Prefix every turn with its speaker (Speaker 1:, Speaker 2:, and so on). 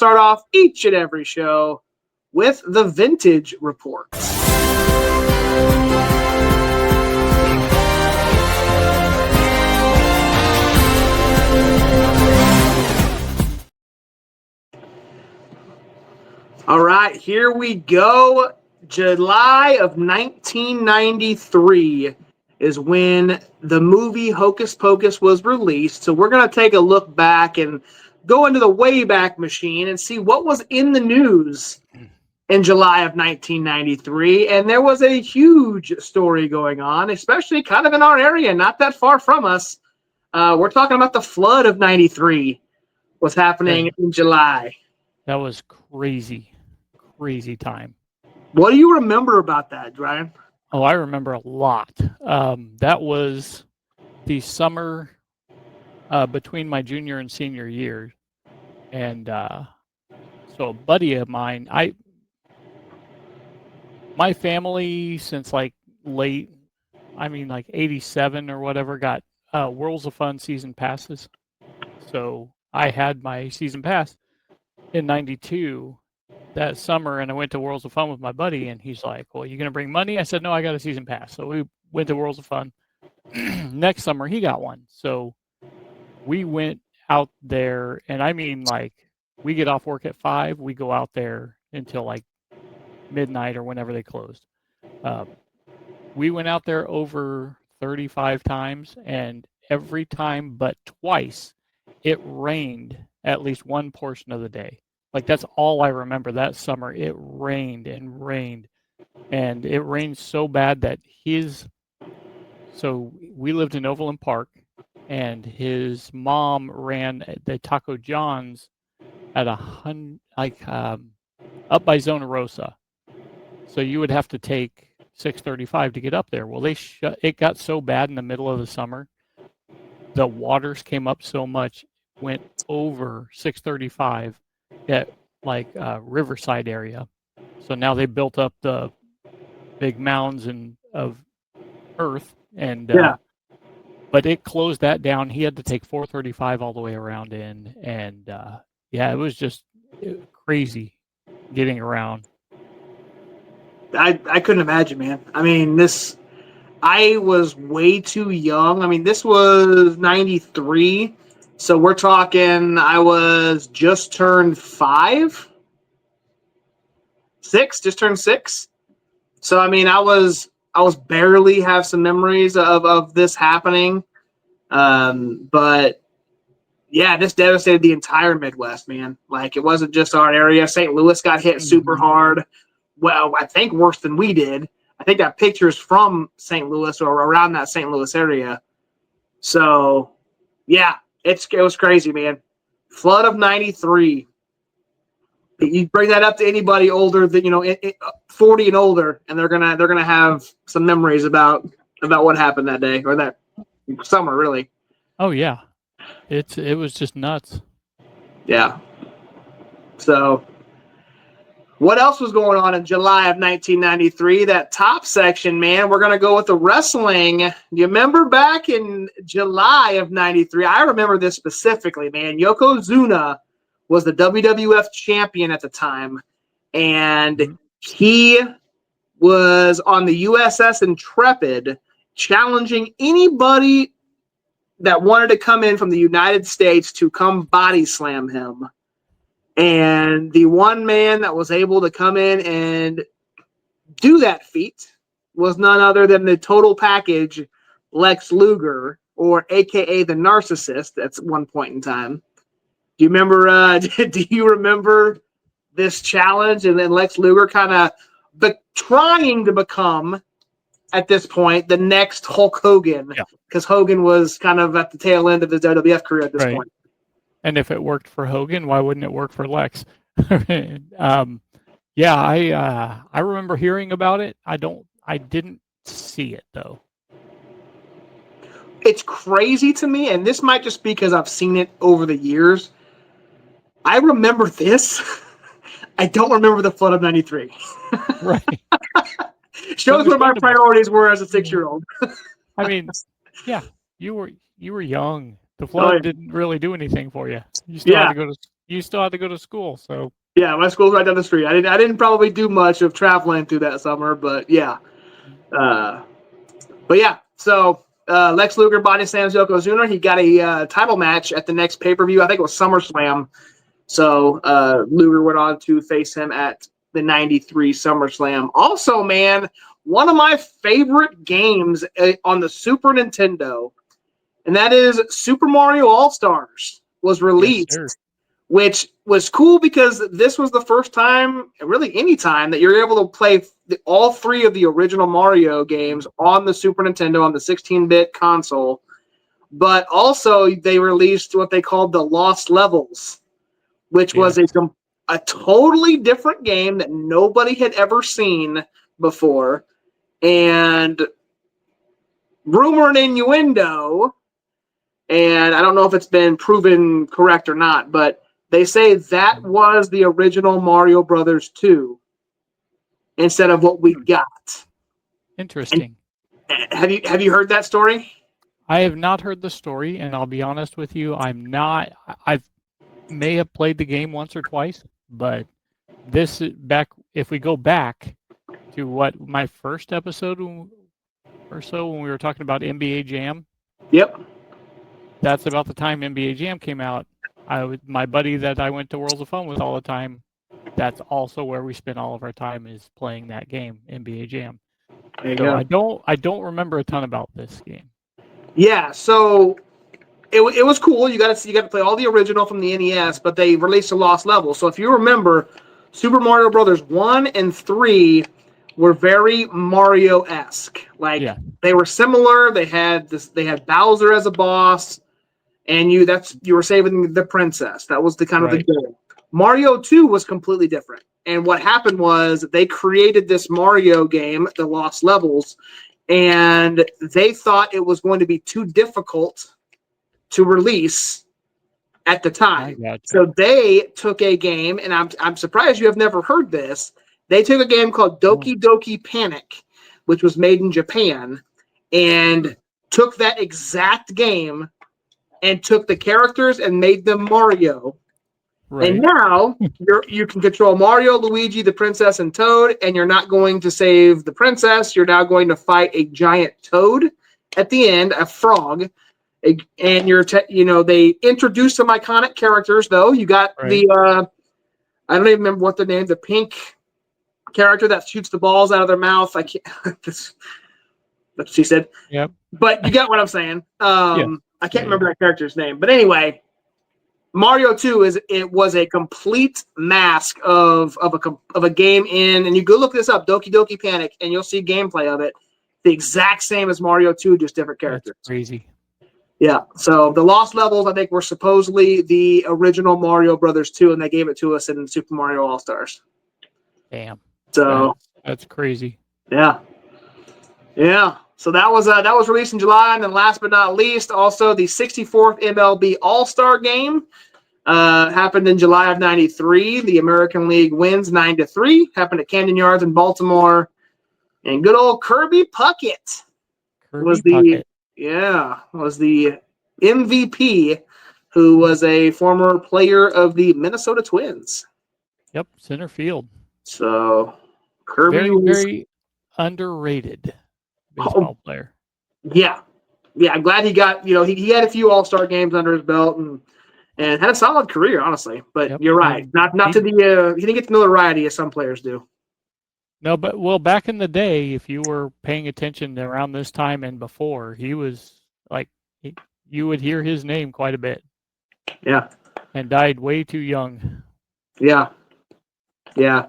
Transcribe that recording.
Speaker 1: start off each and every show with the Vintage Report. All right, here we go. July of 1993 is when the movie Hocus Pocus was released. So we're going to take a look back and go into the Wayback Machine and see what was in the news in July of 1993. And there was a huge story going on, especially kind of in our area, not that far from us. We're talking about the flood of 93 was happening in July.
Speaker 2: That was crazy time.
Speaker 1: What do you remember about that, Ryan?
Speaker 2: Oh, I remember a lot. That was the summer between my junior and senior year. And so a buddy of mine, my family since like 87 or whatever, got Worlds of Fun season passes. So I had my season pass in 92 that summer, and I went to Worlds of Fun with my buddy, and he's like, well, you going to bring money? I said, no, I got a season pass. So we went to Worlds of Fun. Next summer, he got one. So we went out there, and I mean, like, we get off work at 5, we go out there until like midnight or whenever they closed. We went out there over 35 times, and every time but twice, it rained at least one portion of the day. Like, that's all I remember that summer. It rained and rained. And it rained so bad that so we lived in Overland Park, and his mom ran the Taco John's at up by Zona Rosa. So you would have to take 635 to get up there. Well, it got so bad in the middle of the summer. The waters came up so much, went over 635 at Riverside area. So now they built up the big mounds of earth, and but it closed that down. He had to take 435 all the way around in, and it was just crazy getting around.
Speaker 1: I couldn't imagine, man. I mean, I was way too young. I mean, this was 93. So we're talking, I was just turned 6. So, I mean, I was barely have some memories of this happening. But yeah, this devastated the entire Midwest, man. Like, it wasn't just our area. St. Louis got hit super hard. Well, I think worse than we did. I think that picture's from St. Louis or around that St. Louis area. So, yeah. It was crazy, man. Flood of 93. You bring that up to anybody older than 40 and older, and they're gonna have some memories about what happened that day or that summer, really.
Speaker 2: Oh yeah, it was just nuts. Yeah.
Speaker 1: So, what else was going on in July of 1993? That top section, man. We're going to go with the wrestling. You remember back in July of 93? I remember this specifically, man. Yokozuna was the WWF champion at the time, and he was on the USS Intrepid challenging anybody that wanted to come in from the United States to come body slam him. And the one man that was able to come in and do that feat was none other than the total package Lex Luger, or AKA the Narcissist at one point in time. Do you remember this challenge? And then Lex Luger kind of trying to become, at this point, the next Hulk Hogan, because Hogan was kind of at the tail end of his WWF career at this point.
Speaker 2: And if it worked for Hogan, why wouldn't it work for Lex? I remember hearing about it. I didn't see it though.
Speaker 1: It's crazy to me, and this might just be because I've seen it over the years. I remember this. I don't remember the flood of 93.
Speaker 2: Right.
Speaker 1: Shows where my priorities were as a 6-year-old.
Speaker 2: I mean, you were young. The flood didn't really do anything for you. You you still had to go to school, so
Speaker 1: Yeah, my school's right down the street. I didn't probably do much of traveling through that summer, but yeah. But yeah, so Lex Luger body slams Yokozuna. He got a title match at the next pay-per-view. I think it was SummerSlam. So Luger went on to face him at the 93 SummerSlam. Also, man, one of my favorite games on the Super Nintendo, and that is Super Mario All-Stars, was released.
Speaker 2: Yes,
Speaker 1: which was cool because this was the first time, really any time, that you're able to play all three of the original Mario games on the Super Nintendo on the 16-bit console. But also they released what they called the Lost Levels, which was a totally different game that nobody had ever seen before. And rumor and innuendo, and I don't know if it's been proven correct or not, but they say that was the original Mario Brothers 2 instead of what we got.
Speaker 2: Interesting.
Speaker 1: And have you heard that story?
Speaker 2: I have not heard the story, and I'll be honest with you, I may have played the game once or twice, but if we go back to what my first episode or so when we were talking about NBA Jam.
Speaker 1: Yep.
Speaker 2: That's about the time NBA Jam came out. My buddy that I went to Worlds of Fun with all the time, that's also where we spent all of our time is playing that game, NBA Jam. So I don't remember a ton about this game.
Speaker 1: Yeah, so it was cool. You got to play all the original from the NES, but they released a Lost Level. So if you remember, Super Mario Brothers 1 and 3 were very Mario-esque. They were similar. They had Bowser as a boss, and you were saving the princess. That was the kind of the goal. Mario 2 was completely different. And what happened was they created this Mario game, the Lost Levels, and they thought it was going to be too difficult to release at the time. So they took a game, and I'm surprised you have never heard this. They took a game called Doki Doki Panic, which was made in Japan, and took that exact game and took the characters and made them Mario. Right. And now you can control Mario, Luigi, the princess, and Toad, and you're not going to save the princess. You're now going to fight a giant toad at the end, a frog. And they introduced some iconic characters, though. You got the, I don't even remember what the name, the pink character that shoots the balls out of their mouth. I can't, that's what she said.
Speaker 2: Yep.
Speaker 1: But you got what I'm saying. I can't remember that character's name. But anyway, Mario 2 was a complete mask of a game and you go look this up, Doki Doki Panic, and you'll see gameplay of it. The exact same as Mario 2, just different characters.
Speaker 2: That's crazy.
Speaker 1: Yeah. So the Lost Levels, I think, were supposedly the original Mario Brothers 2, and they gave it to us in Super Mario All-Stars.
Speaker 2: Damn.
Speaker 1: So
Speaker 2: that's crazy.
Speaker 1: Yeah. Yeah. So that was released in July, and then last but not least, also the 64th MLB All-Star Game happened in July of '93. The American League wins 9-3. Happened at Camden Yards in Baltimore, and good old Kirby Puckett was the MVP, who was a former player of the Minnesota Twins.
Speaker 2: Yep, center field.
Speaker 1: So Kirby was
Speaker 2: very underrated baseball player.
Speaker 1: Yeah. I'm glad he got, he had a few All-Star games under his belt and had a solid career, honestly. But you're right. Not to the he didn't get the notoriety as some players do.
Speaker 2: No, but back in the day, if you were paying attention around this time and before, he was you would hear his name quite a bit.
Speaker 1: Yeah.
Speaker 2: And died way too young.
Speaker 1: Yeah. Yeah.